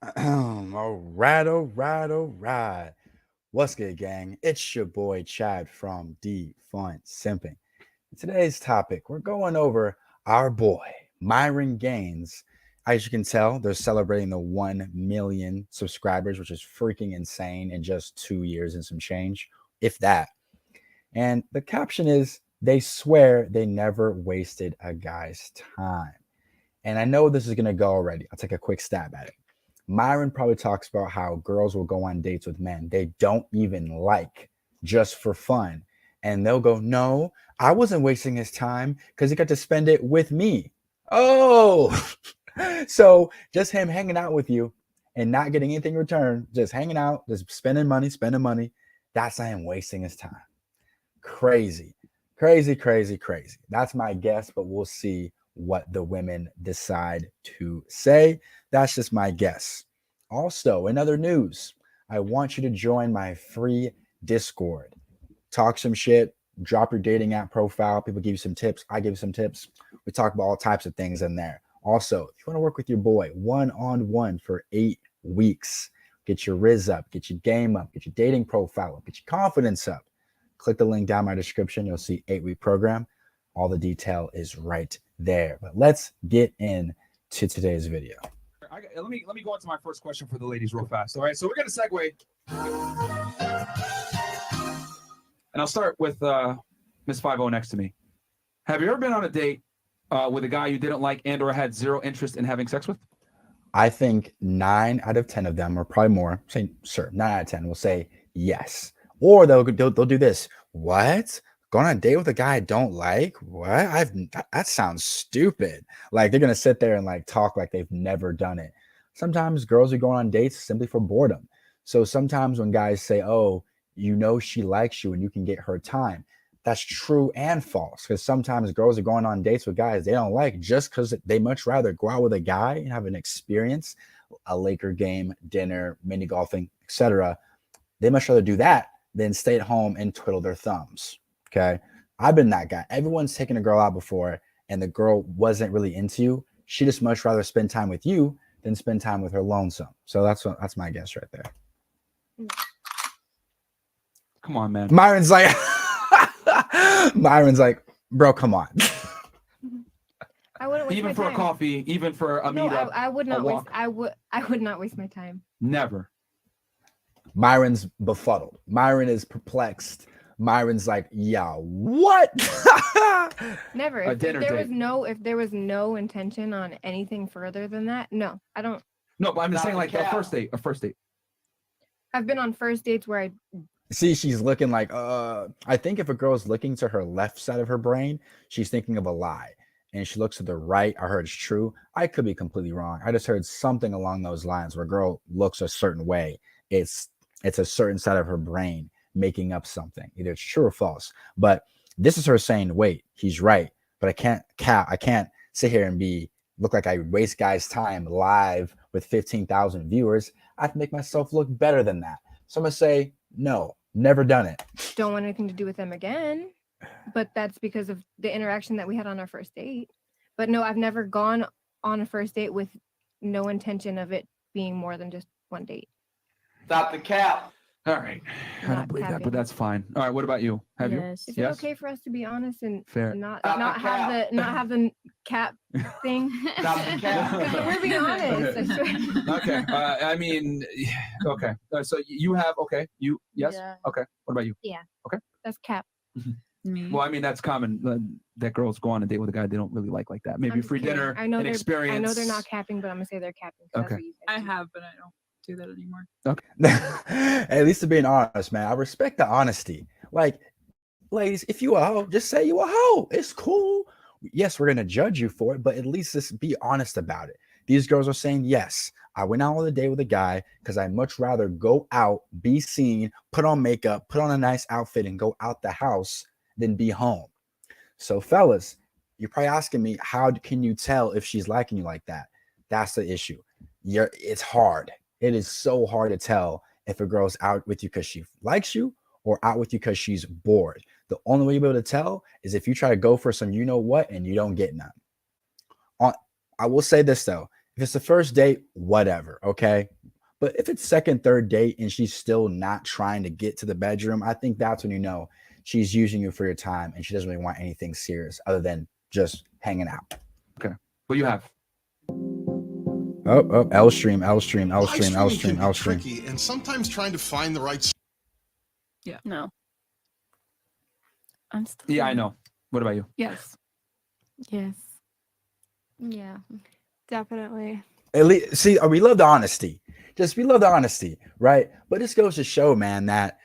All right, all right, all right. What's good, gang? It's your boy Chad from D Fun Simping. Today's topic, we're going over our boy Myron Gaines. As you can tell, they're celebrating the 1 million subscribers, which is freaking insane in just 2 years and some change, if that. And the caption is, they swear they never wasted a guy's time. And I know this is going to go already. I'll take a quick stab at it. Myron probably talks about how girls will go on dates with men they don't even like just for fun. And they'll go, no, I wasn't wasting his time because he got to spend it with me. Oh, so just him hanging out with you and not getting anything in return, just hanging out, just spending money. That's not him wasting his time. Crazy, crazy, crazy, crazy. That's my guess, but we'll see what the women decide to say. That's just my guess. Also, in other news, I want you to join my free Discord. Talk some shit, drop your dating app profile. People give you some tips. I give you some tips. We talk about all types of things in there. Also, if you want to work with your boy one-on-one for 8 weeks, get your riz up, get your game up, get your dating profile up, get your confidence up. Click the link down in my description. You'll see 8-week program. All the detail is right there. But let's get into today's video. Let me go into my first question for the ladies real fast. All right, so we're gonna segue, and I'll start with Miss 50 next to me. Have you ever been on a date with a guy you didn't like and/or had zero interest in having sex with? I think 9 out of 10 of them, or probably more, say, sure, 9 out of 10 will say yes. Or they'll do this. What? Going on a date with a guy I don't like? What? That sounds stupid. Like they're gonna sit there and like talk like they've never done it. Sometimes girls are going on dates simply for boredom. So sometimes when guys say, "Oh, you know she likes you and you can get her time," that's true and false. Because sometimes girls are going on dates with guys they don't like just because they much rather go out with a guy and have an experience, a Laker game, dinner, mini golfing, etc. They much rather do that than stay at home and twiddle their thumbs. Okay. I've been that guy. Everyone's taken a girl out before and the girl wasn't really into you. She just much rather spend time with you than spend time with her lonesome. So that's my guess right there. Come on, man. Myron's like, bro, come on. I wouldn't waste Even my for time. a coffee, even for a No, meetup. I would not waste. walk. I would not waste my time. Never. Myron's befuddled. Myron is perplexed. Myron's like, yeah, what? Never. A If dinner there was no intention on anything further than that, no, I don't. No, but I'm just Not saying, the like a cap. first date. A first date. I've been on first dates where I See, she's looking like, I think if a girl's looking to her left side of her brain, she's thinking of a lie. And she looks to the right. I heard it's true. I could be completely wrong. I just heard something along those lines where a girl looks a certain way. It's a certain side of her brain making up something. Either it's true or false. But this is her saying, wait, he's right. But I can't sit here and look like I waste guys' time live with 15,000 viewers. I have to make myself look better than that. So I'm gonna say, no, never done it. don't want anything to do with them again. But that's because of the interaction that we had on our first date. But no, I've never gone on a first date with no intention of it being more than just one date. Stop the cap. All right. I Not don't believe that, capping. but that's fine. All right. What about you? Have Is it Yes. okay for us to be honest and Fair. not Stop the have the cap thing? Stop the cap. We're being honest. I swear. Okay. I mean, okay. So you have You yes. Yeah. Okay. What about you? That's cap. Me. Well, I mean that's common. That girls go on a date with a guy they don't really like that. Maybe I'm just free kidding. dinner, I know an they're experience. I know they're not capping, but I'm gonna say they're capping. 'Cause that's Okay. what you said. I have, but I don't do that anymore. At least to being honest, man. I respect the honesty. Like, ladies, if you a hoe, just say you a hoe. It's cool. Yes, we're gonna judge you for it, but at least just be honest about it. These girls are saying, yes, I went out on a date with a guy because I much rather go out, be seen, put on makeup, put on a nice outfit, and go out the house than be home. So, fellas, you're probably asking me, how can you tell if she's liking you like that? That's the issue. It's hard. It is so hard to tell if a girl's out with you because she likes you or out with you because she's bored. The only way you'll be able to tell is if you try to go for some you know what and you don't get none. I will say this though. If it's the first date, whatever, okay? But if it's second, third date and she's still not trying to get to the bedroom, I think that's when you know she's using you for your time and she doesn't really want anything serious other than just hanging out. What do you have? Oh, L stream, L stream, L Live stream, L streaming stream, can L be stream. tricky, and sometimes trying to find the right No. I'm still. Yeah, I here. know. What about you? Yes. Yes. Yeah, definitely. At least, see, we love the honesty. We love the honesty, right? But this goes to show, man, that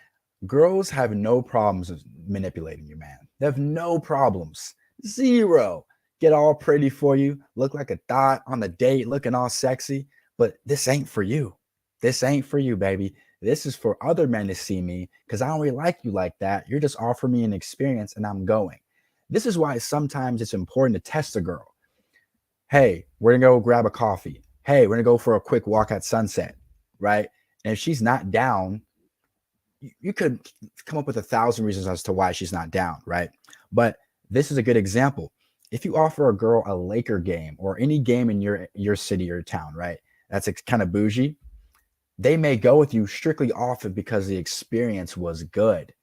girls have no problems with manipulating you, man. They have no problems. Zero. Get all pretty for you, look like a thought on the date, looking all sexy. But this ain't for you. This ain't for you, baby. This is for other men to see me because I don't really like you like that. You're just offering me an experience and I'm going. This is why sometimes it's important to test a girl. Hey, we're gonna go grab a coffee. Hey, we're gonna go for a quick walk at sunset, right? And if she's not down, you could come up with 1,000 reasons as to why she's not down, right? But this is a good example. If you offer a girl a Laker game or any game in your city or town, right? That's kind of bougie. They may go with you strictly off it because the experience was good.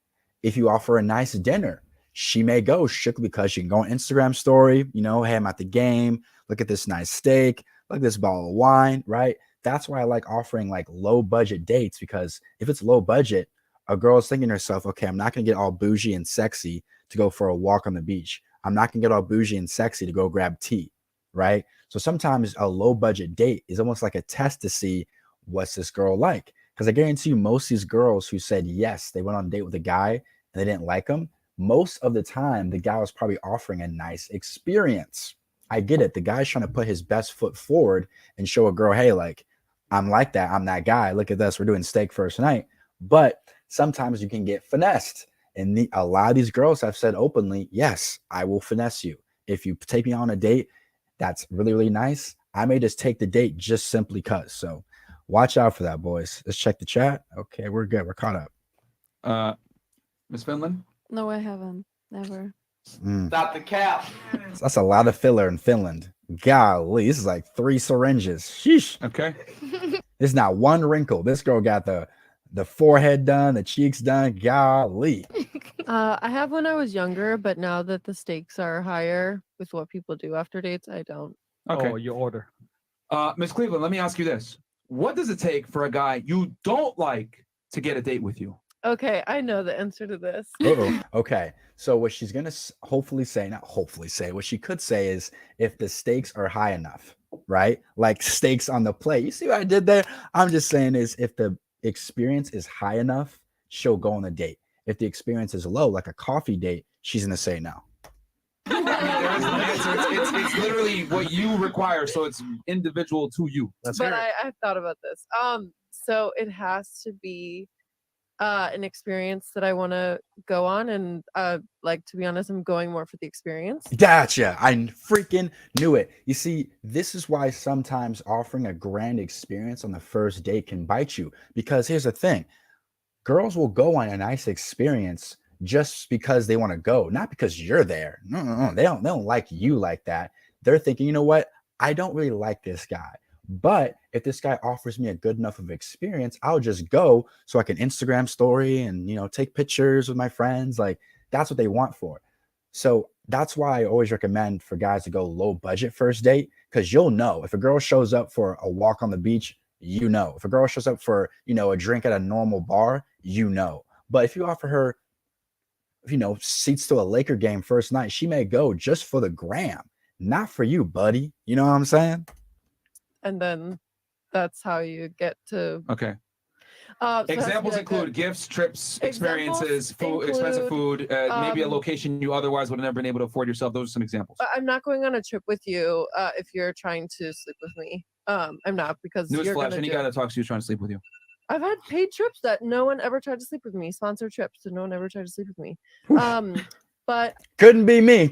If you offer a nice dinner, she may go strictly because she can go on Instagram story, hey, I'm at the game. Look at this nice steak. Look at this bottle of wine, right? That's why I like offering like low budget dates, because if it's low budget, a girl is thinking to herself, okay, I'm not going to get all bougie and sexy to go for a walk on the beach. I'm not going to get all bougie and sexy to go grab tea, right? So sometimes a low budget date is almost like a test to see what's this girl like. Because I guarantee you most of these girls who said yes, they went on a date with a guy and they didn't like him, most of the time the guy was probably offering a nice experience. I get it. The guy's trying to put his best foot forward and show a girl, hey, like, I'm like that. I'm that guy. Look at this. We're doing steak first night. But sometimes you can get finessed. And a lot of these girls have said openly, yes, I will finesse you. If you take me on a date that's really, really nice, I may just take the date just simply because. So watch out for that, boys. Let's check the chat. Okay, we're good. We're caught up. Miss Finland? No, I haven't. Never. Stop the cap. That's a lot of filler in Finland. Golly, this is like 3 syringes. Sheesh. Okay. There's not one wrinkle. This girl got the forehead done, the cheeks done. Golly. I have when I was younger, but now that the stakes are higher with what people do after dates, I don't. Okay. Oh, your order. Miss Cleveland, let me ask you this. What does it take for a guy you don't like to get a date with you? Okay, I know the answer to this. Uh-oh. Okay. So what she's going to what she could say is if the stakes are high enough, right? Like stakes on the plate. You see what I did there? I'm just saying is if the experience is high enough, she'll go on a date. If the experience is low, like a coffee date, she's going to say no. There is no answer. It's literally what you require, so it's individual to you. But I've thought about this. So it has to be an experience that I want to go on, and like, to be honest, I'm going more for the experience. Gotcha. I freaking knew it. You see, this is why sometimes offering a grand experience on the first date can bite you, because here's the thing. Girls will go on a nice experience just because they want to go, not because you're there. No. They don't like you like that. They're thinking, you know what? I don't really like this guy. But if this guy offers me a good enough of experience, I'll just go so I can Instagram story and, take pictures with my friends. Like that's what they want for. So that's why I always recommend for guys to go low budget first date, because you'll know if a girl shows up for a walk on the beach, if a girl shows up for, a drink at a normal bar, but if you offer her, seats to a Laker game first night, she may go just for the gram, not for you, buddy. You know what I'm saying? And then that's how you get to. Okay. So it has to be Examples like include gifts, trips, experiences, food, expensive food, maybe a location you otherwise would have never been able to afford yourself. Those are some examples. I'm not going on a trip with you if you're trying to sleep with me. I'm not, because you're Newsflash, gonna any guy that talks to you is trying to sleep with you. I've had paid trips that no one ever tried to sleep with me. Sponsored trips and no one ever tried to sleep with me. But couldn't be me.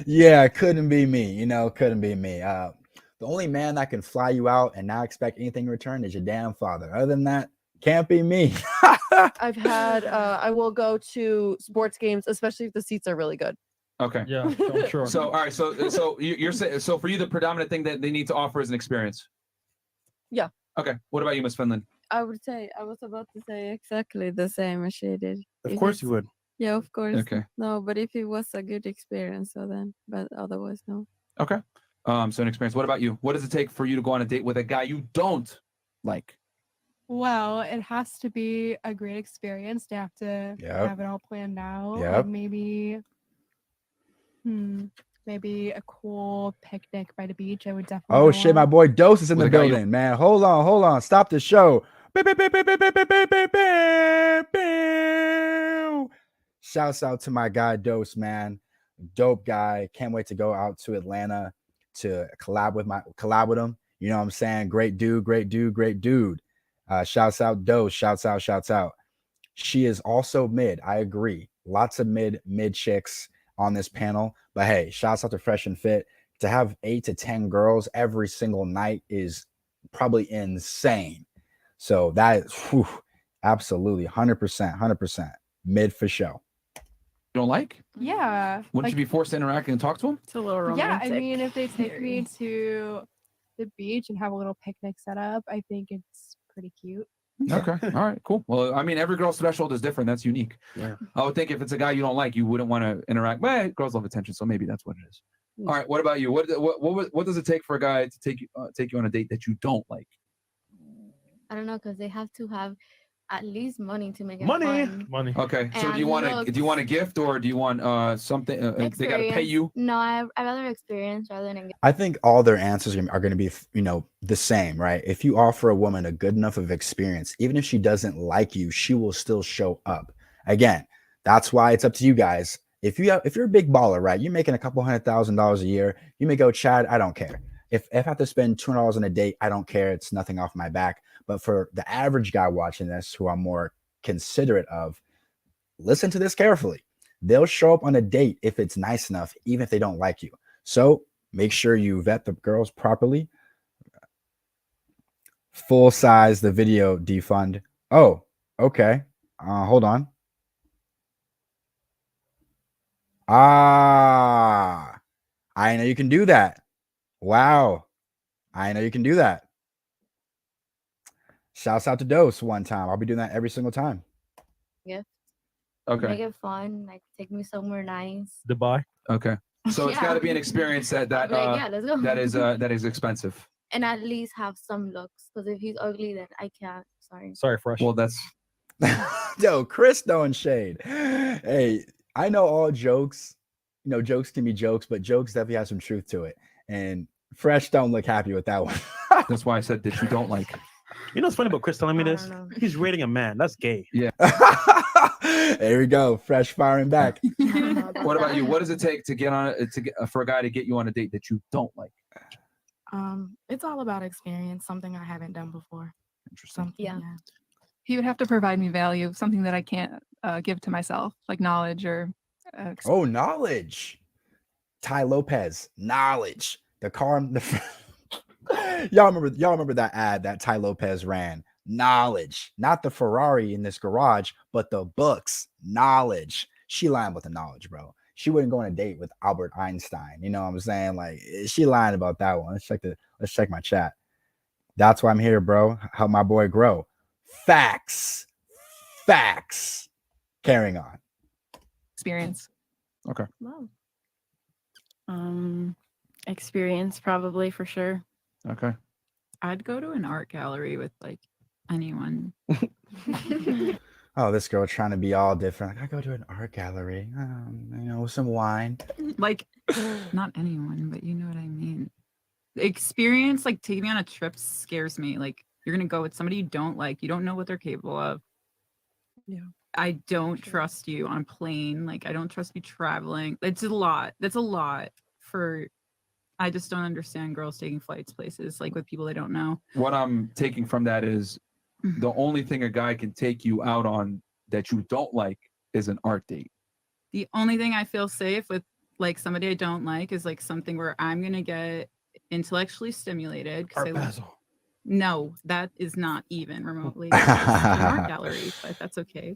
Yeah, couldn't be me. Couldn't be me. The only man that can fly you out and not expect anything in return is your damn father. Other than that, can't be me. I've had I will go to sports games, especially if the seats are really good. Okay. Yeah, I'm sure. So all right. So you're saying so for you the predominant thing that they need to offer is an experience. Yeah. Okay. What about you, Miss Finland? I would say I was about to say exactly the same as she did. Of If course it's- you would. Yeah, of course. Okay. No, but if it was a good experience, so then, but otherwise, no. Okay. So an experience. What about you? What does it take for you to go on a date with a guy you don't like? Well, it has to be a great experience to have to Yep. have it all planned out. Yep. Like maybe a cool picnic by the beach. I would definitely. Oh go shit, my on. boy Dose is in With the a guy you- building, man. Hold on. Stop the show. Beep, beep, beep, beep, beep, beep, beep, beep, beep, beep, beep. Shouts out to my guy Dose, man. Dope guy. Can't wait to go out to Atlanta to collab with him. You know what I'm saying? Great dude. Shouts out Dose. Shouts out. She is also mid. I agree. Lots of mid chicks on this panel. But hey, shouts out to Fresh and Fit. To have 8 to 10 girls every single night is probably insane. So that is absolutely 100% mid for show. You don't like? Yeah. Wouldn't you be forced to interact and talk to him? It's a little Yeah, romantic. I mean, if they take Very. me to the beach and have a little picnic set up, I think it's pretty cute. Okay. All right. Cool. Well, I mean, every girl's threshold is different. That's unique. Yeah. I would think if it's a guy you don't like, you wouldn't want to interact. But girls love attention, so maybe that's what it is. All right. What about you? What does it take for a guy to take you on a date that you don't like? I don't know, because they have to have at least money to make it Money. fun. Okay. So do you And want a gift or do you want something? They got to pay Experience. you? you? No, I'd rather experience rather than I think all their answers are going to be, the same, right? If you offer a woman a good enough of experience, even if she doesn't like you, she will still show up. Again, that's why it's up to you guys. If you're a big baller, right? You're making a couple $100,000 a year. You may go, Chad, I don't care. If I have to spend $200 on a date, I don't care. It's nothing off my back. But for the average guy watching this, who I'm more considerate of, listen to this carefully. They'll show up on a date if it's nice enough, even if they don't like you. So make sure you vet the girls properly. Full size the video defund. Oh, okay. Hold on. I know you can do that. Wow. I know you can do that. Shouts out to Dose one time. I'll be doing that every single time. gift. Okay. Make it fun. Like take me somewhere nice. Dubai. Okay. So it's Yeah. got to be an experience that I'll be like, yeah, let's go. that is expensive. And at least have some looks. Because if he's ugly, then I can't. Sorry. Sorry, Fresh. Well, that's Yo, Chris throwing shade. Hey, I know all jokes, jokes can be jokes, but jokes definitely have some truth to it. And Fresh don't look happy with that one. that's why I said that you don't like. You know what's funny about Chris telling me I don't this? know. He's rating a man. That's gay. Yeah. There we go. Fresh firing back. What about you? What does it take to get for a guy to get you on a date that you don't like? It's all about experience, something I haven't done before. Interesting. Something, Yeah. He would have to provide me value, something that I can't give to myself, like knowledge or. Oh, knowledge. Ty Lopez, knowledge. The car. Y'all remember that ad that Ty Lopez ran? Knowledge, not the Ferrari in this garage, but the books. Knowledge. She lying about the knowledge, bro. She wouldn't go on a date with Albert Einstein. You know what I'm saying? Like, she lying about that one. Let's check my chat. That's why I'm here, bro. Help my boy grow. Facts. Carrying on. Experience. Okay. Wow. Experience probably for sure. Okay. I'd go to an art gallery with like anyone. Oh, this girl trying to be all different. Like, I go to an art gallery, with some wine. Like, not anyone, but you know what I mean. The experience, like taking me on a trip scares me. Like, you're going to go with somebody you don't like. You don't know what they're capable of. Yeah. I don't trust you on a plane. Like, I don't trust you traveling. It's a lot. That's a lot for. I just don't understand girls taking flights places like with people they don't know. What I'm taking from that is the only thing a guy can take you out on that you don't like is an art date. The only thing I feel safe with like somebody I don't like is like something where I'm gonna get intellectually stimulated. Art Basel. No, that is not even remotely. That's just an art gallery, but that's okay.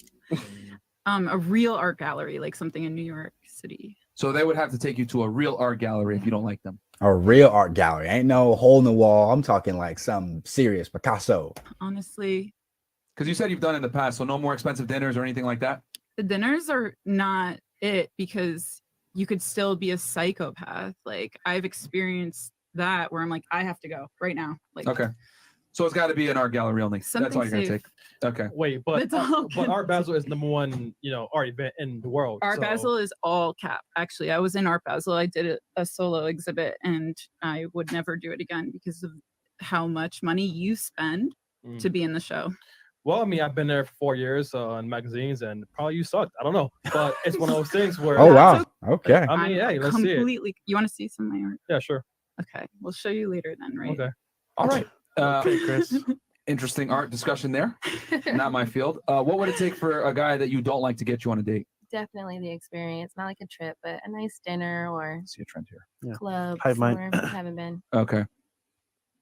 A real art gallery, like something in New York City. So they would have to take you to a real art gallery if you don't like them. A real art gallery. Ain't no hole in the wall. I'm talking like some serious Picasso. Honestly, Because you said you've done it in the past, so no more expensive dinners or anything like that? the dinners are not it because you could still be a psychopath. Like I've experienced that where I'm like, I have to go right now. Like, Okay. So it's got to be an art gallery only. That's all Something you're going to safe. take. Okay. Wait, but That's all but good. Art Basel is #1, art event in the world. Art so- Basel is all cap. Actually, I was in Art Basel. I did a solo exhibit, and I would never do it again because of how much money you spend to be in the show. Well, I mean, I've been there for 4 years in magazines, and probably you sucked. I don't know, but it's one of those things where. Oh wow. Okay. I mean, hey, let's see it. Completely. You want to see some of my art? Yeah, sure. Okay, we'll show you later then, right? Okay. All right. Okay, Chris. Interesting art discussion there. Not my field. What would it take for a guy that you don't like to get you on a date? Definitely the experience, not like a trip, but a nice dinner or See a trend here. Yeah. club Hive mind. somewhere I haven't been. Okay.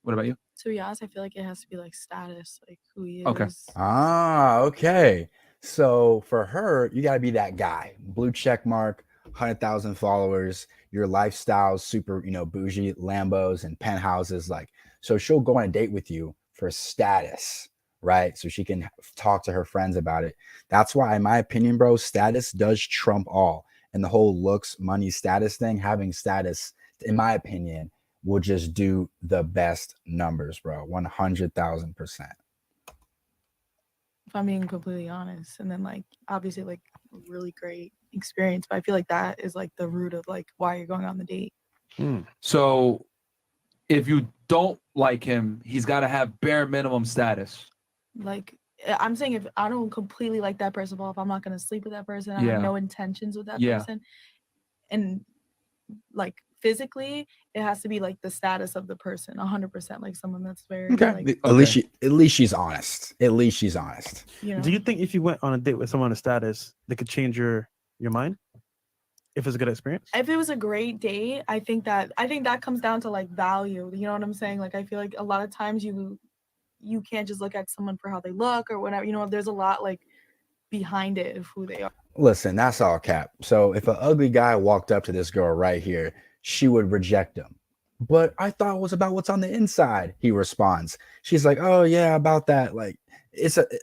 What about you? To be honest, I feel like it has to be like status, like who he is. Okay. Ah, okay. So for her, you got to be that guy. Blue check mark, 100,000 followers, your lifestyle's super, bougie Lambos and penthouses. Like, so she'll go on a date with you for status, right? So she can talk to her friends about it. That's why, in my opinion, bro, status does trump all. And the whole looks, money, status thing, having status, in my opinion, will just do the best numbers, bro. 100,000%. If I'm being completely honest. And then like obviously like really great experience. But I feel like that is like the root of like why you're going on the date. So if you don't like him, he's got to have bare minimum status. Like I'm saying if I don't completely like that person, well, if I'm not gonna sleep with that person, I Yeah. have no intentions with that Yeah. person. And like physically, it has to be like the status of the person, 100%. Like someone that's very Okay. like, At least she's honest. At least she's honest. you know. Do you think if you went on a date with someone of status, they could change your mind? If it's a good experience? If it was a great date, I think that comes down to like value. You know what I'm saying? Like I feel like a lot of times you can't just look at someone for how they look or whatever. There's a lot like behind it of who they are. Listen, that's all cap. So if an ugly guy walked up to this girl right here, she would reject him. But I thought it was about what's on the inside, he responds. She's like, oh yeah, about that. Like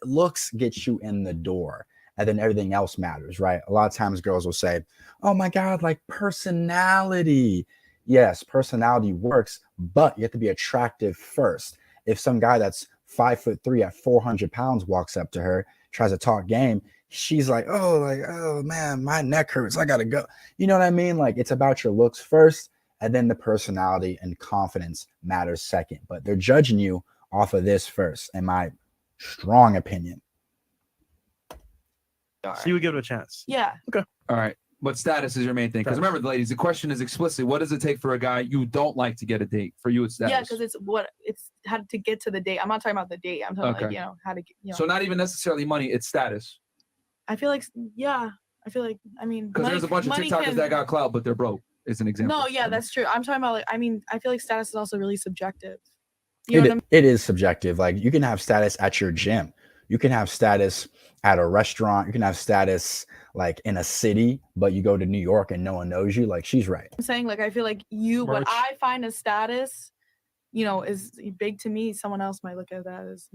looks get you in the door. And then everything else matters, right? A lot of times girls will say, oh my God, like personality. Yes, personality works, but you have to be attractive first. If some guy that's 5'3" at 400 pounds walks up to her, tries to talk game, she's like, oh man, my neck hurts. I gotta go. You know what I mean? Like it's about your looks first, and then the personality and confidence matters second. But they're judging you off of this first, in my strong opinion. So you would give it a chance. Yeah. Okay. All right. But status is your main thing. Because remember, ladies, the question is explicit. What does it take for a guy you don't like to get a date? For you, it's status. Yeah, because it's how to get to the date. I'm not talking about the date. I'm talking Okay. like, how to get, So not even necessarily money, it's status. I feel like, I mean, Because there's a bunch of TikTokers that got clout, but they're broke, is an example. No, yeah, that's true. I'm talking about I feel like status is also really subjective. You know what I mean? It is subjective. Like you can have status at your gym. You can have status at a restaurant. You can have status like in a city, but you go to New York and no one knows you. Like she's right. I'm saying like I feel like what Merch. I find as status, is big to me. Someone else might look at that as,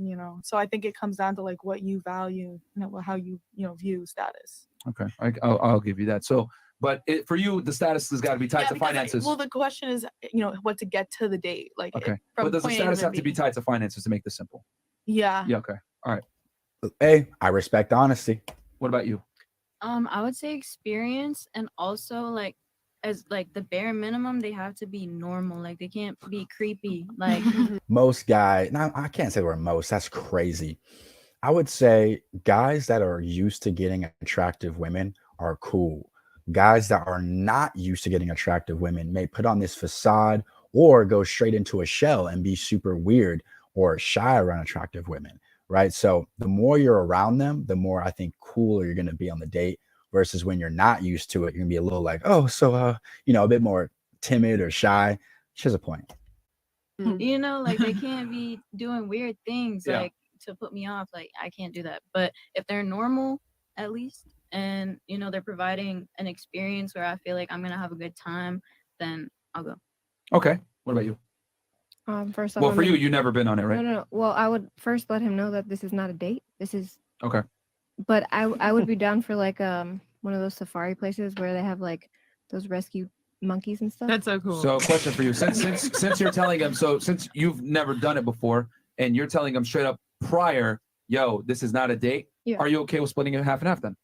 So I think it comes down to like what you value, how you view status. Okay. I'll give you that. So, but for you, the status has got to be tied to because finances. well, the question is, what to get to the date. Like, Okay. from But does the point A status to have to be B. tied to finances to make this simple? Yeah. Yeah. Okay. All right. Hey, I respect honesty. What about you? I would say experience, and also like as like the bare minimum, they have to be normal. Like they can't be creepy. Like Most guys, now I can't say we're most, that's crazy. I would say guys that are used to getting attractive women are cool. Guys that are not used to getting attractive women may put on this facade or go straight into a shell and be super weird or shy around attractive women, right? So the more you're around them, the more I think cooler you're going to be on the date versus when you're not used to it, you're going to be a little like, oh, so, a bit more timid or shy. She has a point. like they can't be doing weird things Yeah. like to put me off. Like I can't do that. But if they're normal, at least and they're providing an experience where I feel like I'm gonna have a good time, then I'll go. Okay. What about you? First off, Well, for you, you've never been on it, right? No. Well, I would first let him know that this is not a date. This is Okay. But I would be down for like one of those safari places where they have like those rescue monkeys and stuff. That's so cool. So, question for you: since you're telling him, since you've never done it before, and you're telling him straight up prior, yo, this is not a date. Yeah. Are you okay with splitting it half and half then?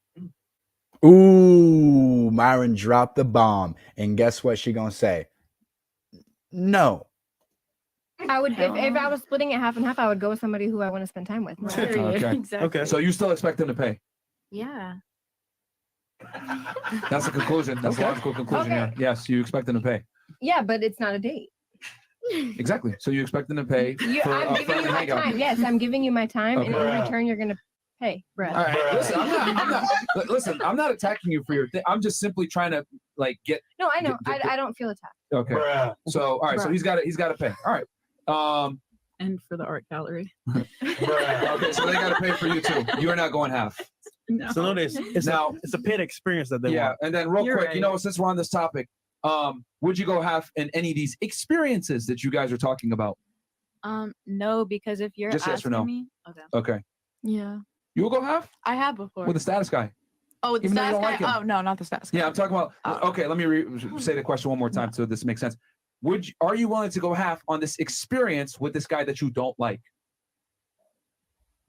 Ooh, Myron dropped the bomb, and guess what she gonna say? No. I would if I was splitting it half and half, I would go with somebody who I want to spend time with. Okay. Exactly. So you still expect him to pay? Yeah. That's a conclusion. That's a logical conclusion. Okay. Yeah. Yes, you expect him to pay. Yeah, but it's not a date. Exactly. So you expect them to pay for I'm a giving friendly you my hangout. time. Yes, I'm giving you my time, and Okay. in return, you're gonna pay, Brad. All right. Listen, I'm not attacking you for your thing. I'm just simply trying to get. No, I know. Get- I don't feel attacked. Okay. So all right. So he's got to pay. All right. And for the art gallery. Okay. So they got to pay for you too. You are not going half. No. So notice it's a paid experience that they want. And then real You're quick, right. since we're on this topic, would you go half in any of these experiences that you guys are talking about? No, because if you're Just yes or asking no. me, okay. Okay. Yeah. You will go half I have before. with the status guy. Oh, with the Even though you status don't like guy? him. Oh, no, not the status guy. Yeah, I'm talking about. Okay, let me say the question one more time so this makes sense. Are you willing to go half on this experience with this guy that you don't like?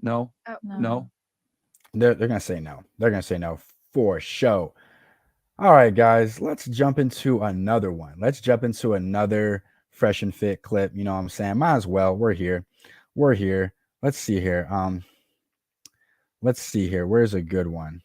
No. No. They're gonna say no. They're gonna say no for sure. All right, guys, let's jump into another one. Let's jump into another fresh and fit clip. You know what I'm saying? Might as well. We're here. Let's see here. Where's a good one?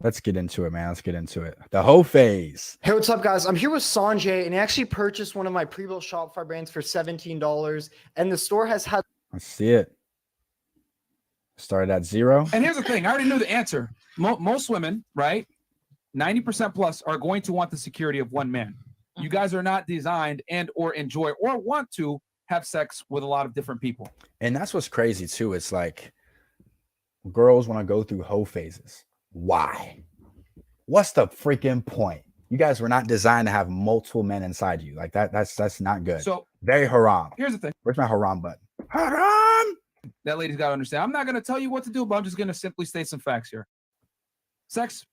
Let's get into it, man. Let's get into it. The whole phase. Hey, what's up, guys? I'm here with Sanjay, and he actually purchased one of my pre-built Shopify brands for $17, and the store has had. Let's see it. Started at 0. And here's the thing. I already knew the answer. Most women, right? 90% plus are going to want the security of one man. You guys are not designed and or enjoy or want to have sex with a lot of different people. And that's what's crazy too. It's like girls want to go through hoe phases. Why? What's the freaking point? You guys were not designed to have multiple men inside you. Like that's not good. So very haram. here's the thing. Where's my haram button? Haram. That lady's got to understand. I'm not going to tell you what to do, but I'm just going to simply state some facts here. Sex,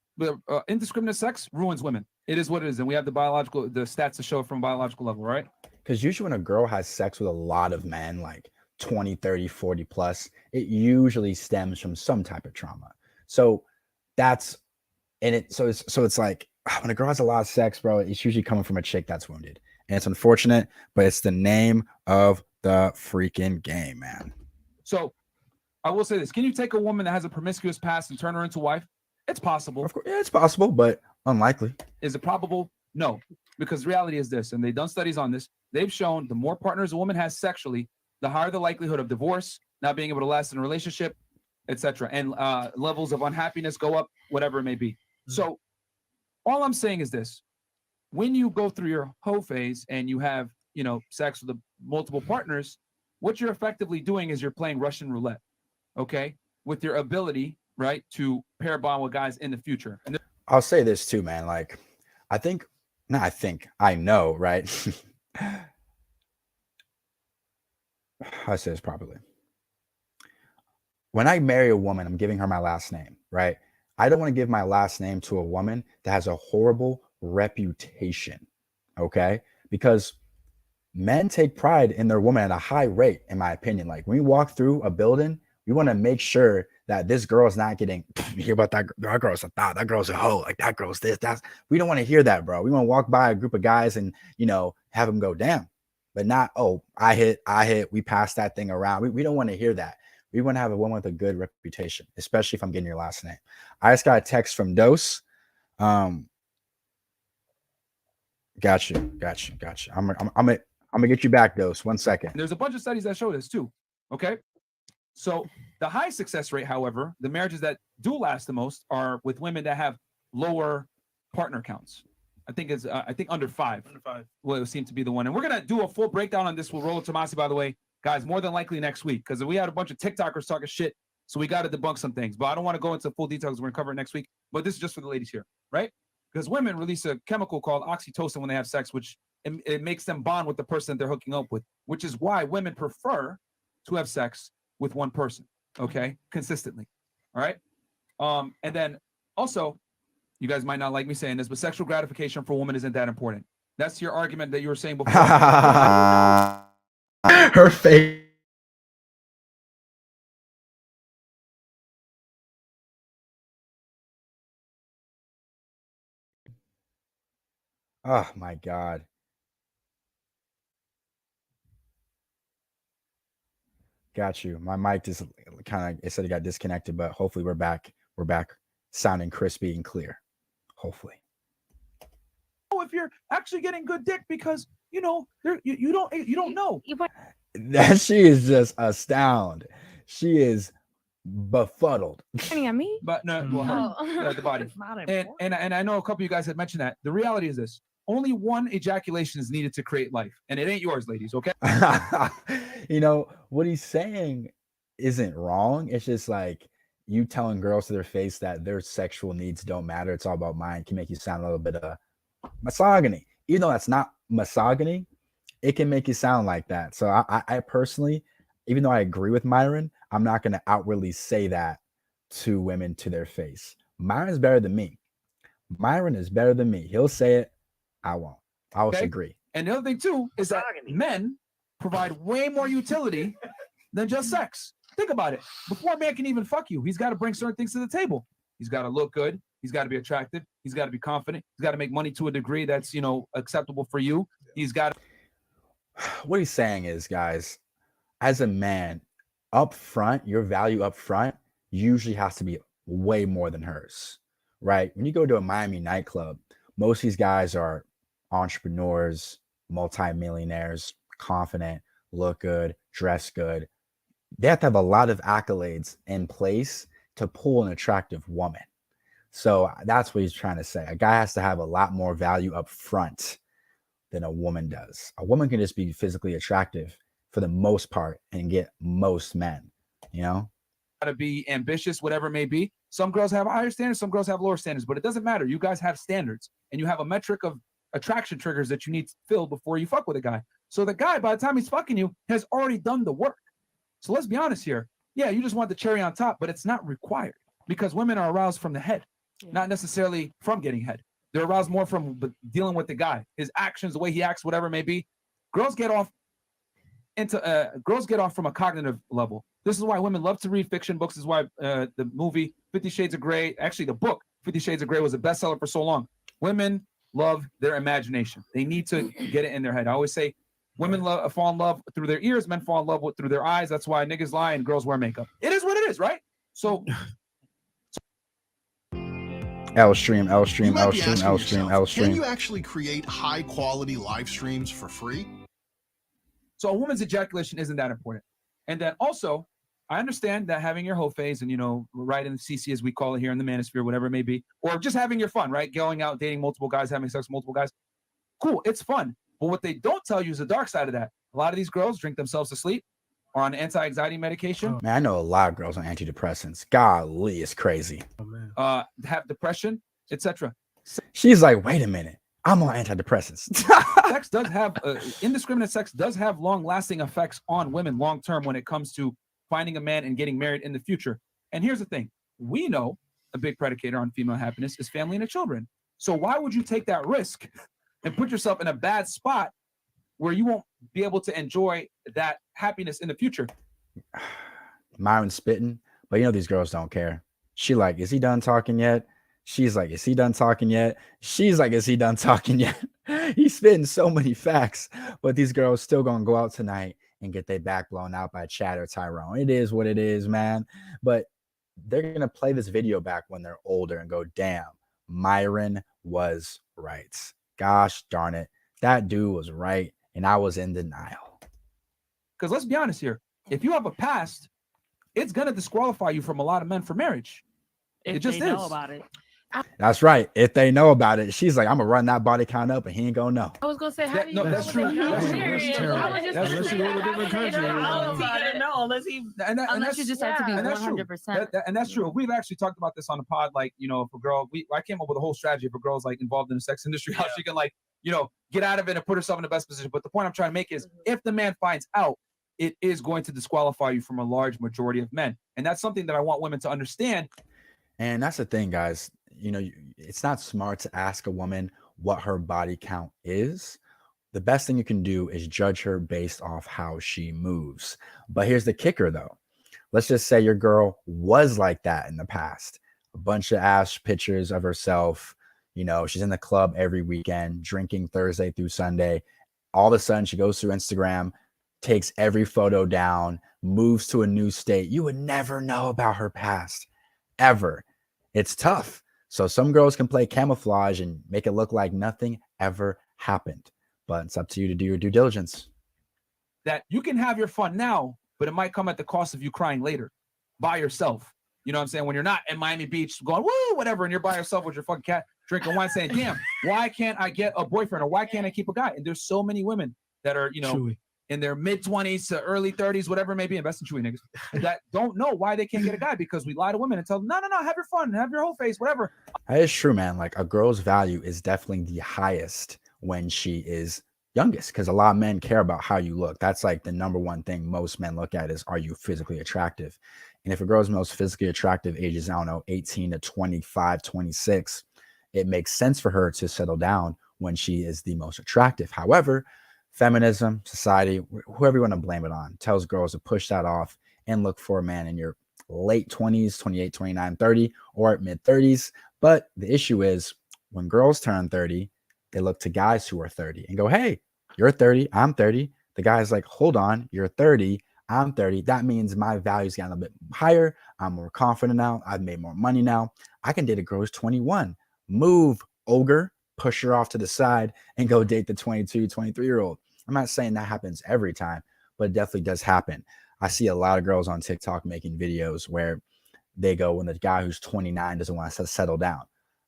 indiscriminate sex ruins women. It is what it is. And we have the stats to show it from a biological level, right? Because usually when a girl has sex with a lot of men, like 20, 30, 40 plus, it usually stems from some type of trauma. So it's like when a girl has a lot of sex, bro, it's usually coming from a chick that's wounded. And it's unfortunate, but it's the name of the freaking game, man. So I will say this. Can you take a woman that has a promiscuous past and turn her into a wife? It's possible. Of course, yeah, it's possible, but unlikely. Is it probable? No, because reality is this, and they've done studies on this. They've shown the more partners a woman has sexually, the higher the likelihood of divorce, not being able to last in a relationship, etc. And levels of unhappiness go up, whatever it may be. So all I'm saying is this. When you go through your hoe phase and you have, sex with multiple partners, what you're effectively doing is you're playing Russian roulette, okay, with your ability, right, to pair bond with guys in the future. And I'll say this too, man. Like, I know, right? I say this properly. When I marry a woman, I'm giving her my last name, right? I don't want to give my last name to a woman that has a horrible reputation, okay? Because men take pride in their woman at a high rate, in my opinion. Like when we walk through a building, we want to make sure that this girl is not getting, you hear about that girl's a thought, that girl's a hoe, like that girl's this, we don't want to hear that, bro. We want to walk by a group of guys and, have them go down, but not, oh, I hit, we pass that thing around. We don't want to hear that. We want to have a woman with a good reputation, especially if I'm getting your last name. I just got a text from Dose. Got you. I'm gonna get you back, Dose. 1 second. there's a bunch of studies that show this too, okay? So the high success rate, however, the marriages that do last the most are with women that have lower partner counts. I think it's under 5. Under 5 will seem to be the one. And we're gonna do a full breakdown on this with Rolo Tomasi, by the way, guys. More than likely next week, because we had a bunch of TikTokers talking shit So we got to debunk some things, but I don't want to go into full details. We're gonna cover it next week. But this is just for the ladies here, right? Because women release a chemical called oxytocin when they have sex, which it makes them bond with the person they're hooking up with, which is why women prefer to have sex with one person, okay, consistently. All right. And then also, you guys might not like me saying this, but sexual gratification for a woman isn't that important. That's your argument that you were saying before. Her face. Oh my God. Got you. My mic just kind of, it said it got disconnected, but hopefully we're back. We're back sounding crispy and clear. Hopefully. If you're actually getting good dick because you don't know. That she is just astounded. She is befuddled. Pointing at me? But no, well, her, the body. And I know a couple of you guys had mentioned that. The reality is this: only one ejaculation is needed to create life, and it ain't yours, ladies. Okay. You know what he's saying isn't wrong. It's just like you telling girls to their face that their sexual needs don't matter. It's all about mine. Can make you sound a little bit of misogyny, even though that's not misogyny. It can make you sound like that. So I personally, even though I agree with Myron, I'm not going to outwardly say that to women to their face. Myron's better than me. Myron is better than me. He'll say it. I won't. I will agree. And the other thing too is that men provide way more utility than just sex. Think about it. Before a man can even fuck you, he's got to bring certain things to the table. He's got to look good. He's got to be attractive. He's got to be confident. He's got to make money to a degree that's, acceptable for you. He's got to. What he's saying is, guys, as a man, up front, your value up front usually has to be way more than hers, right? When you go to a Miami nightclub, most of these guys are entrepreneurs, multimillionaires, confident, look good, dress good. They have to have a lot of accolades in place to pull an attractive woman. So that's what he's trying to say. A guy has to have a lot more value up front than a woman does. A woman can just be physically attractive for the most part and get most men, Got to be ambitious, whatever it may be. Some girls have higher standards, some girls have lower standards, but it doesn't matter. You guys have standards and you have a metric of attraction triggers that you need to fill before you fuck with a guy. So the guy, by the time he's fucking you, has already done the work. So let's be honest here. Yeah, you just want the cherry on top, but it's not required because women are aroused from the head, not necessarily from getting head. They're aroused more from dealing with the guy, his actions, the way he acts, whatever it may be. Girls get off from a cognitive level. This is why women love to read fiction books. This is why the movie 50 Shades of Grey, actually the book 50 Shades of Grey was a bestseller for so long. Women love their imagination. They need to get it in their head. I always say women fall in love through their ears, men fall in love through their eyes. That's why niggas lie and girls wear makeup. It is what it is, right? So L stream. Can you actually create high quality live streams for free? So a woman's ejaculation isn't that important. And then also, I understand that having your whole phase and, right in the CC, as we call it here in the manosphere, whatever it may be, or just having your fun, right? Going out, dating multiple guys, having sex with multiple guys. Cool, it's fun. But what they don't tell you is the dark side of that. A lot of these girls drink themselves to sleep or on anti-anxiety medication. Man, I know a lot of girls on antidepressants. Golly, it's crazy. Have depression, etc. She's like, wait a minute. I'm on antidepressants. Sex does have indiscriminate sex does have long-lasting effects on women long-term when it comes to finding a man and getting married in the future. And here's the thing: we know a big predicator on female happiness is family and the children. So why would you take that risk and put yourself in a bad spot where you won't be able to enjoy that happiness in the future? Myron's spitting, but these girls don't care. She like, is he done talking yet? She's like, is he done talking yet? She's like, is he done talking yet? He's spitting so many facts, but these girls still gonna go out tonight and get their back blown out by Chad or Tyrone. It is what it is, man. But they're gonna play this video back when they're older and go, damn, Myron was right. Gosh darn it. That dude was right, and I was in denial. Because let's be honest here. If you have a past, it's gonna disqualify you from a lot of men for marriage. If it just they is. know about it. That's right. If they know about it, she's like, I'm gonna run that body count up, and he ain't gonna know. I was gonna say, how do you no, know that's what true. they know? That's true. Serious. That's I was just That's gonna true. say, Unless you go to a how different do you country, know? you know. He gonna know unless he. Unless you just have to be and that's true. 100%. And that's true. We've actually talked about this on the pod. Like, you know, if a girl, I came up with a whole strategy if a girl's like involved in the sex industry, how she can like, you know, get out of it and put herself in the best position. But the point I'm trying to make is, if the man finds out, it is going to disqualify you from a large majority of men, and that's something that I want women to understand. And that's the thing, guys. You know, it's not smart to ask a woman what her body count is. The best thing you can do is judge her based off how she moves. But here's the kicker, though. Let's just say your girl was like that in the past. A bunch of ass pictures of herself. You know, she's in the club every weekend, drinking Thursday through Sunday. All of a sudden, she goes through Instagram, takes every photo down, moves to a new state. You would never know about her past, ever. It's tough. So some girls can play camouflage and make it look like nothing ever happened. But it's up to you to do your due diligence. That you can have your fun now, but it might come at the cost of you crying later by yourself. You know what I'm saying? When you're not at Miami Beach going, woo, whatever, and you're by yourself with your fucking cat drinking wine saying, damn, why can't I get a boyfriend, or why can't I keep a guy? And there's so many women that are, you know, Chewy. in their mid-20s to early 30s, whatever it may be, invest in Chewy niggas, that don't know why they can't get a guy, because we lie to women and tell them, no, have your fun, have your whole face, whatever. That is true, man. Like, a girl's value is definitely the highest when she is youngest, because a lot of men care about how you look. That's like the number one thing most men look at is, are you physically attractive? And if a girl's most physically attractive ages, I don't know, 18 to 25, 26, it makes sense for her to settle down when she is the most attractive. However, feminism, society, whoever you want to blame it on, tells girls to push that off and look for a man in your late 20s, 28, 29, 30, or mid 30s. But the issue is, when girls turn 30, they look to guys who are 30 and go, hey, you're 30, I'm 30. The guy's like, hold on, you're 30, I'm 30. That means my value's gotten a bit higher. I'm more confident now. I've made more money now. I can date a girl who's 21. Move, ogre. Push her off to the side and go date the 22, 23-year-old. I'm not saying that happens every time, but it definitely does happen. I see a lot of girls on TikTok making videos where they go, when the guy who's 29 doesn't want to settle down.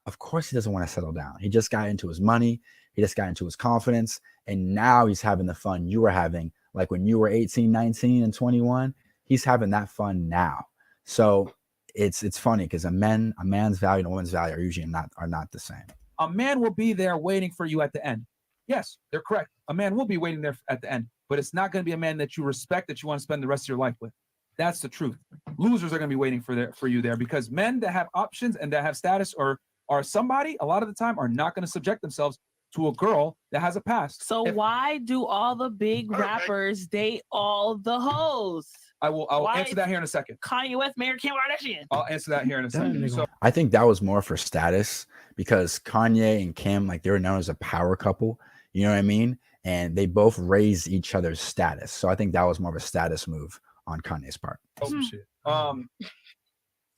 Of course he doesn't want to settle down. He just got into his money. He just got into his confidence. And now he's having the fun you were having. Like when you were 18, 19, and 21, he's having that fun now. So it's funny because a man's value and a woman's value are usually not the same. A man will be there waiting for you at the end. Yes, they're correct. A man will be waiting there at the end, but it's not going to be a man that you respect, that you want to spend the rest of your life with. That's the truth. Losers are going to be waiting for you there, because men that have options and that have status or are somebody, a lot of the time, are not going to subject themselves to a girl that has a past. So why do all the big rappers date all the hoes? I will answer that here in a second. Kanye West, Mayor Kim Kardashian. I'll answer that here in a second. So I think that was more for status, because Kanye and Kim, like, they were known as a power couple. You know what I mean? And they both raised each other's status. So I think that was more of a status move on Kanye's part. Oh shit.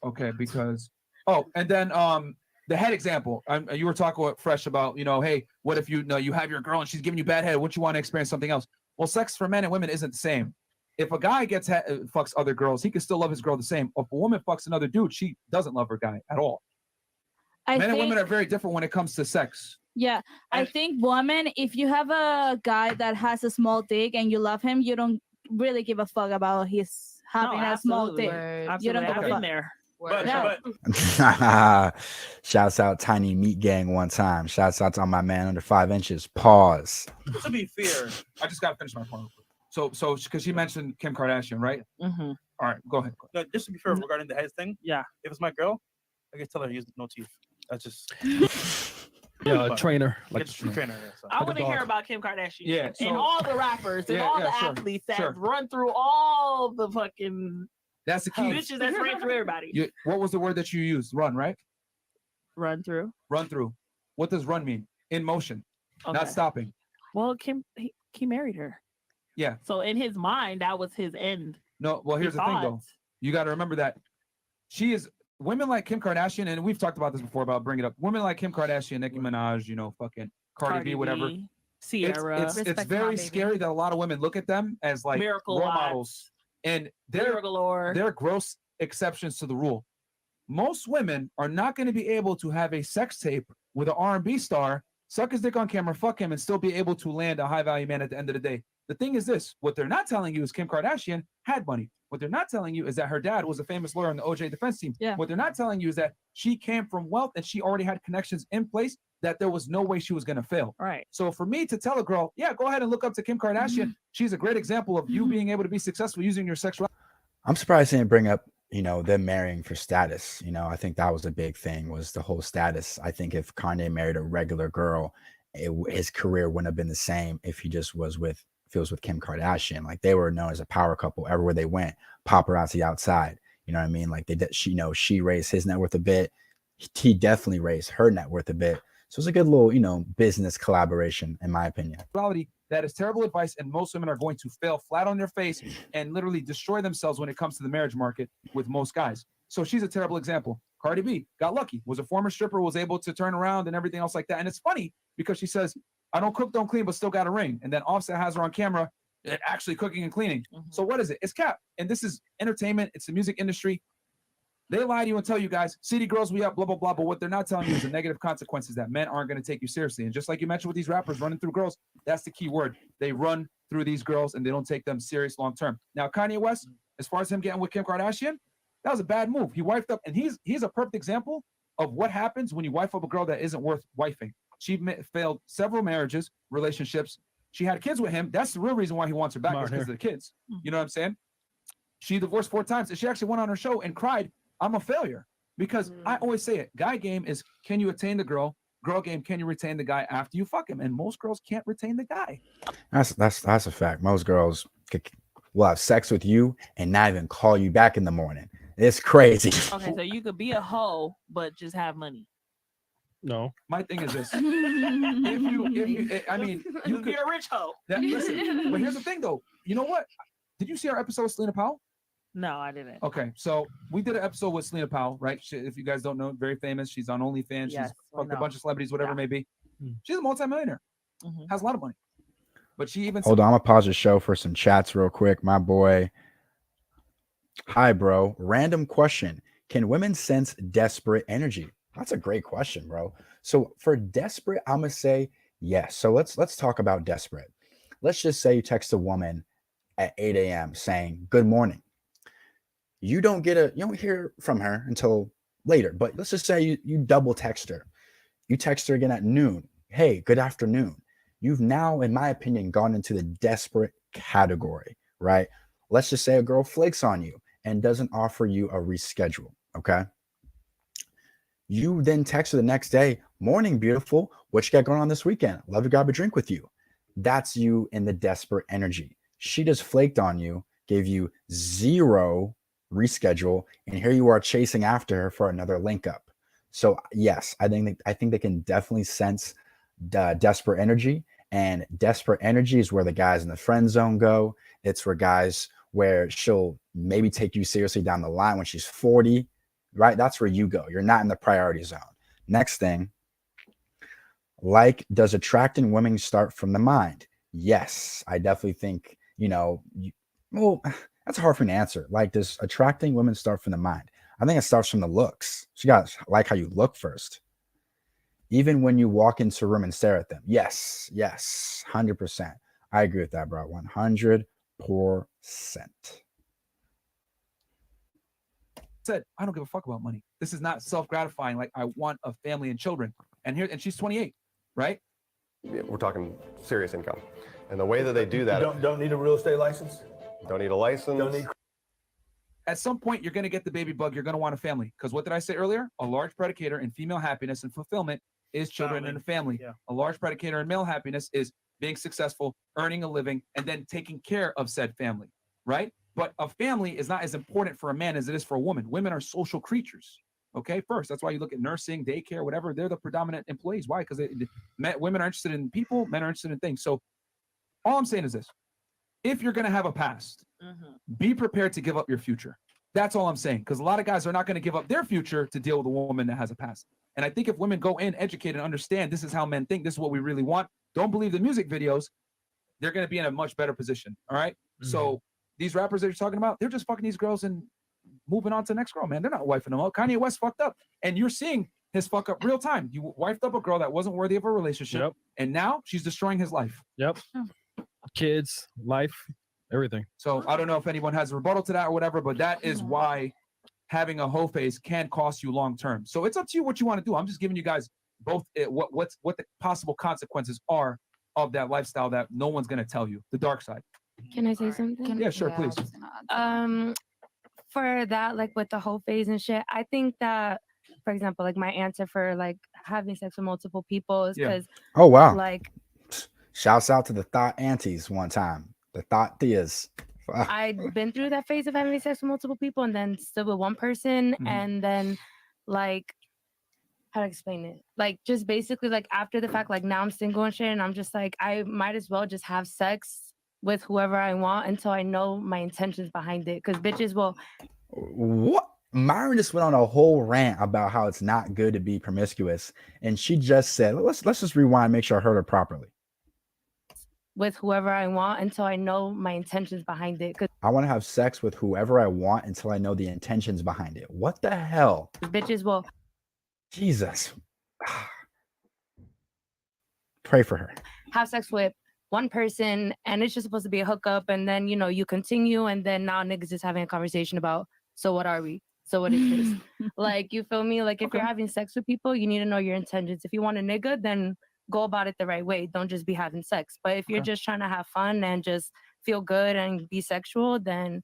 Okay, because and then the head example. You were talking with Fresh about, you know, hey, what if you know you have your girl and she's giving you bad head? Wouldn't you want to experience something else? Well, sex for men and women isn't the same. If a guy fucks other girls, he can still love his girl the same. If a woman fucks another dude, she doesn't love her guy at all. Men and women are very different when it comes to sex. Yeah, I think women, if you have a guy that has a small dick and you love him, you don't really give a fuck about his having a small dick. You don't give a fuck. There. Shouts out Tiny Meat Gang one time. Shouts out to my man under 5 inches. Pause. To be fair, I just got to finish my point. So because she mentioned Kim Kardashian, right? Mm-hmm. All right, go ahead. No, just to be fair, regarding the head thing. Yeah. If it's my girl, I can tell her use no teeth. That's just. Yeah, a trainer. Like a trainer. Yeah, so. I want to hear about Kim Kardashian. Yeah, and all the rappers and all the athletes that run through all the fucking. That's the key. Bitches that's ran through everybody. What was the word that you used? Run, right? Run through. Run through. What does run mean? In motion, not stopping. Well, he married her. Yeah. So in his mind, that was his end. No, well, here's the thing, though. You got to remember that women like Kim Kardashian, and we've talked about this before, about bringing it up. Women like Kim Kardashian, Nicki Minaj, you know, fucking Cardi B, whatever. Sierra. It's very scary that a lot of women look at them as like Miracle role models, and they're gross exceptions to the rule. most women are not going to be able to have a sex tape with an R&B star, suck his dick on camera, fuck him, and still be able to land a high-value man at the end of the day. The thing is this, what they're not telling you is Kim Kardashian had money. What they're not telling you is that her dad was a famous lawyer on the OJ defense team. Yeah. What they're not telling you is that she came from wealth and she already had connections in place that there was no way she was going to fail. Right. So for me to tell a girl, yeah, go ahead and look up to Kim Kardashian. She's a great example of you being able to be successful using your sexuality. I'm surprised they didn't bring up, them marrying for status. I think that was a big thing, was the whole status. I think if Kanye married a regular girl, his career wouldn't have been the same if he was with Kim Kardashian. Like, they were known as a power couple everywhere they went, paparazzi outside. You know what I mean? Like, she raised his net worth a bit. He definitely raised her net worth a bit. So it's a good little, business collaboration, in my opinion. That is terrible advice, and most women are going to fail flat on their face and literally destroy themselves when it comes to the marriage market with most guys. So she's a terrible example. Cardi B got lucky, was a former stripper, was able to turn around and everything else like that. And it's funny because she says, I don't cook, don't clean, but still got a ring. And then Offset has her on camera actually cooking and cleaning. So what is it? It's cap. And this is entertainment. It's the music industry. They lie to you and tell you guys, city girls, we up, blah, blah, blah. But what they're not telling you is the negative consequences that men aren't going to take you seriously. And just like you mentioned with these rappers running through girls, that's the key word. They run through these girls and they don't take them serious long term. Now, Kanye West, as far as him getting with Kim Kardashian, that was a bad move. He wifed up, and he's a perfect example of what happens when you wife up a girl that isn't worth wifing. She failed several marriages, relationships. She had kids with him. That's the real reason why he wants her back, is because of the kids. You know what I'm saying? She divorced 4 times, and she actually went on her show and cried, I'm a failure. Because I always say it, guy game is, can you attain the girl? Girl game, can you retain the guy after you fuck him? And most girls can't retain the guy. That's a fact. Most girls will have sex with you and not even call you back in the morning. It's crazy. Okay, so you could be a hoe, but just have money. No. My thing is this. You could be a rich hoe. Listen, but here's the thing though. You know what? Did you see our episode with Selena Powell? No, I didn't. Okay, so we did an episode with Selena Powell, right? If you guys don't know, very famous. She's on OnlyFans. Yes, She's fucked a bunch of celebrities, whatever it may be. She's a multimillionaire. Has a lot of money. But she even Hold on, I'm gonna pause the show for some chats real quick. My boy. Hi, bro. Random question. Can women sense desperate energy? That's a great question, bro. So for desperate, I'm gonna say yes. So let's talk about desperate. Let's just say you text a woman at 8 a.m. saying good morning. You don't hear from her until later. But let's just say you double text her. You text her again at noon. Hey, good afternoon. You've now, in my opinion, gone into the desperate category, right? Let's just say a girl flakes on you and doesn't offer you a reschedule, okay? You then text her the next day, morning, beautiful. What you got going on this weekend? Love to grab a drink with you. That's you in the desperate energy. She just flaked on you, gave you 0 reschedule, and here you are chasing after her for another link up. So yes, I think they can definitely sense the desperate energy, and desperate energy is where the guys in the friend zone go. It's for guys where she'll maybe take you seriously down the line when she's 40, right? That's where you go. You're not in the priority zone. Next thing, does attracting women start from the mind? Yes, I definitely think, that's hard for me to answer. Does attracting women start from the mind? I think it starts from the looks. You got to like how you look first. Even when you walk into a room and stare at them. Yes, 100%. I agree with that, bro. 100%. Said, I don't give a fuck about money. This is not self-gratifying. Like, I want a family and children. And she's 28, right? Yeah, we're talking serious income. And the way that they do that. You don't need a real estate license? Don't need a license. Don't need. At some point, you're going to get the baby bug. You're going to want a family. Because what did I say earlier? A large predicator in female happiness and fulfillment is children and a family. Yeah. A large predicator in male happiness is being successful, earning a living, and then taking care of said family, right? But a family is not as important for a man as it is for a woman. Women are social creatures. Okay, first, that's why you look at nursing, daycare, whatever. They're the predominant employees. Why? Because women are interested in people, men are interested in things. So all I'm saying is this. If you're going to have a past, be prepared to give up your future. That's all I'm saying. Because a lot of guys are not going to give up their future to deal with a woman that has a past. And I think if women go in, educated, and understand this is how men think, this is what we really want, don't believe the music videos, they're going to be in a much better position. All right? So these rappers that you're talking about, they're just fucking these girls and moving on to the next girl, man. They're not wifing them up. Kanye West fucked up, and you're seeing his fuck up real time. You wifed up a girl that wasn't worthy of a relationship, and now she's destroying his life. Yep. Kids, life, everything. So I don't know if anyone has a rebuttal to that or whatever, but that is why having a hoe phase can cost you long term. So it's up to you what you want to do. I'm just giving you guys both what the possible consequences are of that lifestyle that no one's gonna tell you. The dark side. Can I say something? Yeah, sure, please. For that, like with the whole phase and shit, I think that, for example, like my answer for like having sex with multiple people is because Oh wow. like Shouts out to the thought aunties one time. The thought theas. I'd been through that phase of having sex with multiple people and then still with one person, and then like how to explain it, like just basically like after the fact, like now I'm single and shit, and I'm just like I might as well just have sex with whoever I want until I know my intentions behind it, because bitches will. What? Myron just went on a whole rant about how it's not good to be promiscuous, and she just said, let's just rewind, make sure I heard her properly. With whoever I want until I know my intentions behind it. Because I want to have sex with whoever I want until I know the intentions behind it. What the hell? Bitches will. Jesus. Pray for her. Have sex with one person and it's just supposed to be a hookup, and then you continue, and then now niggas is having a conversation about, so what are we? So what is this? Like, you feel me? Like if you're having sex with people, you need to know your intentions. If you want a nigga, then go about it the right way. Don't just be having sex. But if you're just trying to have fun and just feel good and be sexual, then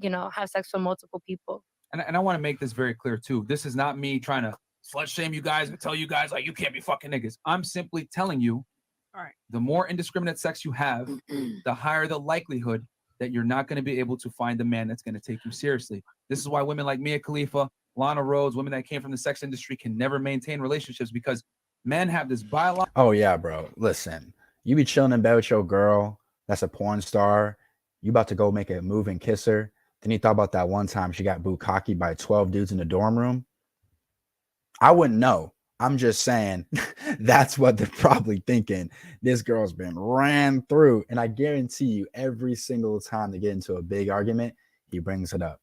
have sex with multiple people. And I want to make this very clear too. This is not me trying to slut shame you guys and tell you guys like you can't be fucking niggas. I'm simply telling you, all right, the more indiscriminate sex you have, the higher the likelihood that you're not going to be able to find a man that's going to take you seriously. This is why women like Mia Khalifa, Lana Rhoades, women that came from the sex industry can never maintain relationships, because men have this biological. Oh yeah, bro. Listen, you be chilling in bed with your girl that's a porn star. You about to go make a move and kiss her. Then you thought about that one time she got bukkake by 12 dudes in the dorm room. I wouldn't know. I'm just saying that's what they're probably thinking. This girl's been ran through. And I guarantee you, every single time they get into a big argument, he brings it up.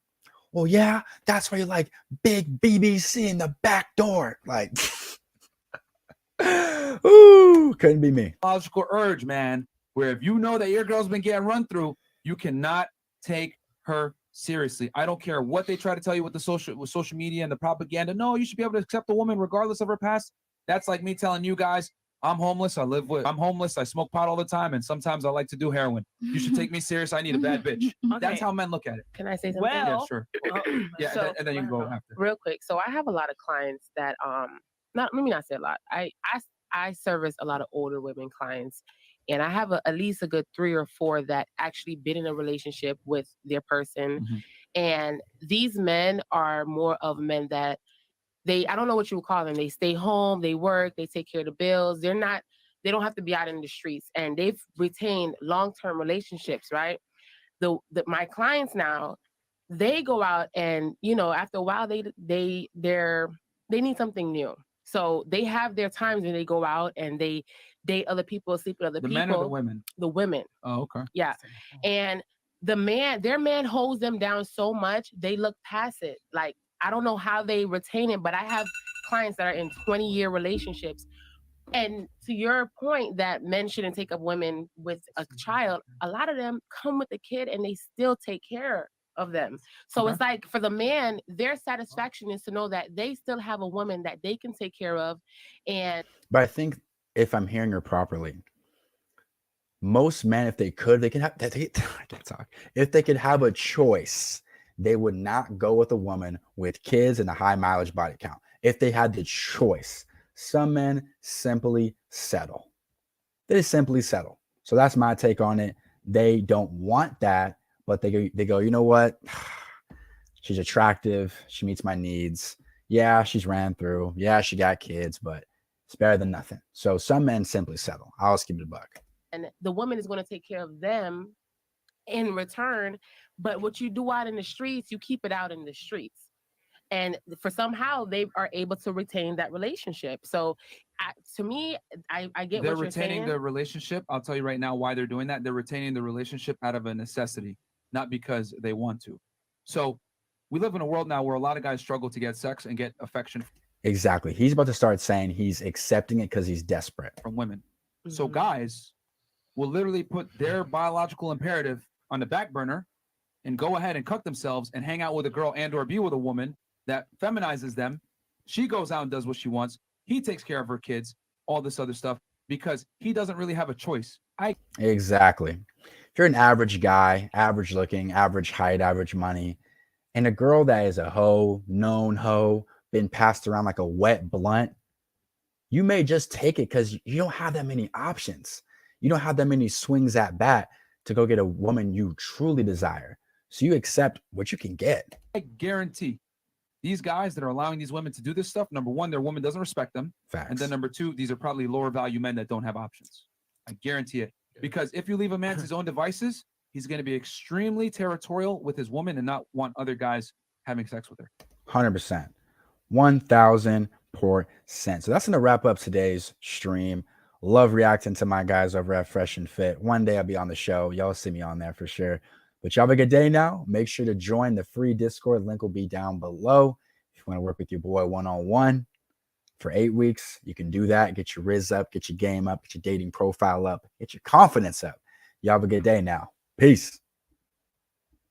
Well, yeah, that's why you like big BBC in the back door. Like, ooh, couldn't be me. Logical urge, man, where if you know that your girl's been getting run through, you cannot take her seriously. I don't care what they try to tell you with social media and the propaganda. No, you should be able to accept a woman regardless of her past. That's like me telling you guys, I'm homeless. I'm homeless. I smoke pot all the time, and sometimes I like to do heroin. You should take me serious. I need a bad bitch. Okay. That's how men look at it. Can I say something? Yeah, sure. Yeah, So, and then you can go after. real quick. So I have a lot of clients that not say a lot. I service a lot of older women clients, and I have at least a good 3 or 4 that actually been in a relationship with their person. And these men are more of men that I don't know what you would call them. They stay home, they work, they take care of the bills. They don't have to be out in the streets, and they've retained long-term relationships, right? My clients now, they go out and, after a while they need something new. So they have their times when they go out and they date other people, sleep with other people. The men or the women? The women. Oh, okay. Yeah. And their man holds them down so much, they look past it. Like, I don't know how they retain it, but I have clients that are in 20-year relationships. And to your point that men shouldn't take up women with a child, a lot of them come with a kid and they still take care of them. So it's like, for the man, their satisfaction is to know that they still have a woman that they can take care of. But I think, if I'm hearing her properly, most men, if they could, I can't talk. If they could have a choice, they would not go with a woman with kids and a high mileage body count. If they had the choice, some men simply settle. They simply settle. So that's my take on it. They don't want that, but they go, you know what? She's attractive. She meets my needs. Yeah, she's ran through. Yeah, she got kids, but it's better than nothing. So some men simply settle. I'll just keep it a buck. And the woman is going to take care of them in return. But what you do out in the streets, you keep it out in the streets. And for somehow they are able to retain that relationship. So to me, I get They're what you're retaining saying. the relationship. I'll tell you right now why they're doing that. They're retaining the relationship out of a necessity, not because they want to. So we live in a world now where a lot of guys struggle to get sex and get affection Exactly. He's about to start saying he's accepting it because he's desperate. from women. So guys will literally put their biological imperative on the back burner and go ahead and cuck themselves and hang out with a girl and or be with a woman that feminizes them. She goes out and does what she wants. He takes care of her kids, all this other stuff, because he doesn't really have a choice. Exactly. If you're an average guy, average looking, average height, average money, and a girl that is a hoe, known hoe, been passed around like a wet blunt, you may just take it because you don't have that many options. You don't have that many swings at bat to go get a woman you truly desire. So you accept what you can get. I guarantee these guys that are allowing these women to do this stuff, number one, their woman doesn't respect them. Facts. And then number two, these are probably lower value men that don't have options. I guarantee it. Because if you leave a man to his own devices, he's going to be extremely territorial with his woman and not want other guys having sex with her. 100%. 1000%. So that's going to wrap up today's stream. Love reacting to my guys over at Fresh and Fit. One day I'll be on the show. Y'all see me on there for sure. But y'all have a good day now. Make sure to join the free Discord. Link will be down below. If you want to work with your boy one-on-one for 8 weeks, you can do that. Get your Riz up, get your game up, get your dating profile up, get your confidence up. Y'all have a good day now. Peace.